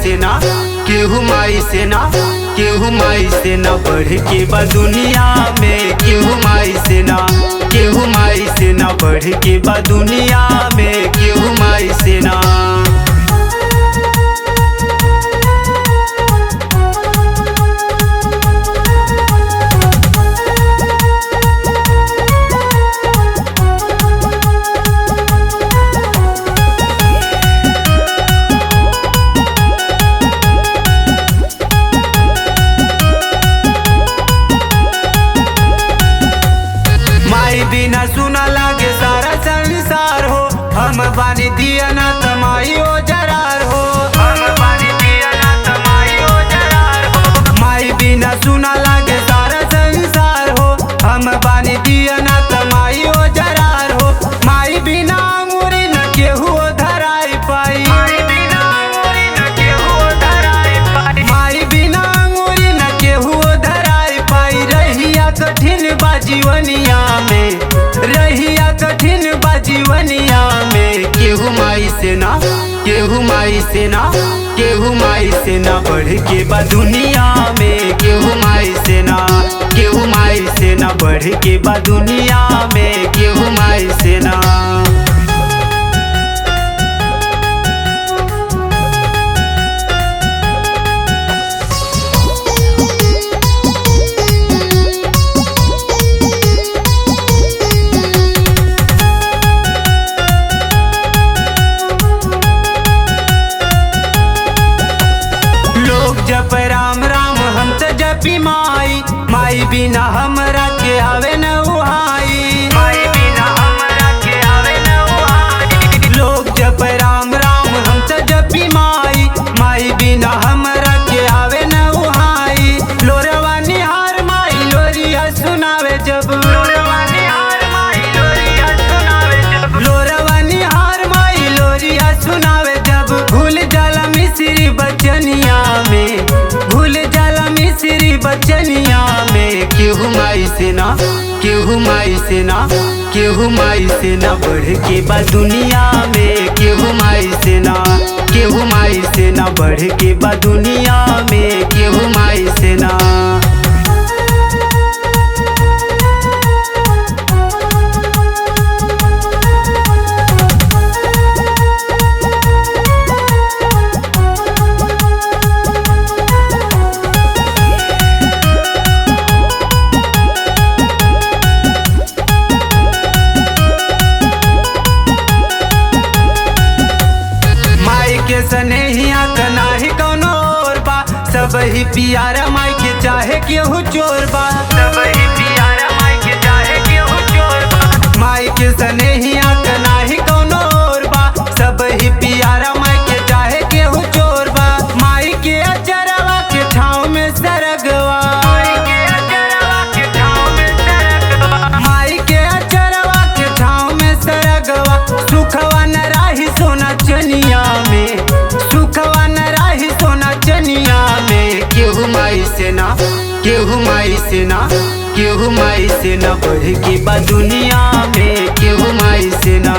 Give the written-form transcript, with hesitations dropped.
से ना, केहू माई से ना, केहू माई से ना बढ़ के बा दुनिया में। केहू माई से ना, केहू माई से ना बढ़ के बा दुनिया में। केहू माई से ना। बिना सुना लागे सारा संसार हो, हम बानी दिया ना तमाई ओ जरार हो। हम बानी दिया ना तमाई ओ जरार हो। माई बिना सुना लागे सारा संसार हो, हम बानी दिया ना तमाई ओ जरार हो। माई बिना अंगूरी न केहू धराई पाई। माई बिना अंगूरी न केहू धराई पाई। माई बिना अंगूरी न केहू धराई पाई। रहिया कठिन बा जीवनिया में, रहिया कठिन बा जीवनिया में। केहू माई से ना, केहू माई से ना, केहू माई से ना बढ़ के बा दुनिया में। केहू माई से ना, केहू माई से ना बढ़ के बा दुनिया में। केहू माई से ना। जप राम राम हम तो जपी माई, माई बिना हमरा के आवे न उहाई। माई बिना हमरा के आवे न उहाई। लोग जप राम राम हम तो जपी माई, माई बिना हमरा के आवे न उहाई। लोरवा निहार माई लोरिया सुनावे जब। लोरवा निहार माई लोरिया सुनावे जब। लोरवा निहार माई लोरिया सुनावे जब। भूल जाला मिसरी बचनिया में, भूल जाला मिसरी बचनिया में। केहू माई से ना, केहू माई से ना, केहू माई से ना बढ़ के बा दुनिया में। केहू माई से ना, केहू माई से ना बढ़ के बा दुनिया में। केहू माई से ना। स्नेहिया का नाही कौनो और बा, सब ही प्यारा माई के चाहे केहू चोर बा। सब ही प्यारा माई के चाहे केहू चोर बा। माई के स्नेहिया का नाही कौनो और बा, सब ही प्यारा माई के चाहे केहू चोर बा। माई के अचरवा के छाँव में सरगवा। माई के अचरवा के छाँव में सरगवा। माई के अचरवा के छाँव में सरगवा। सुखवा न राही सोना चनिया में, सुखवा न राही सोना चनिया में। केहू माई से ना, केहू माई से ना, केहू माई से ना बढ़ के बा दुनिया में। केहू माई से ना।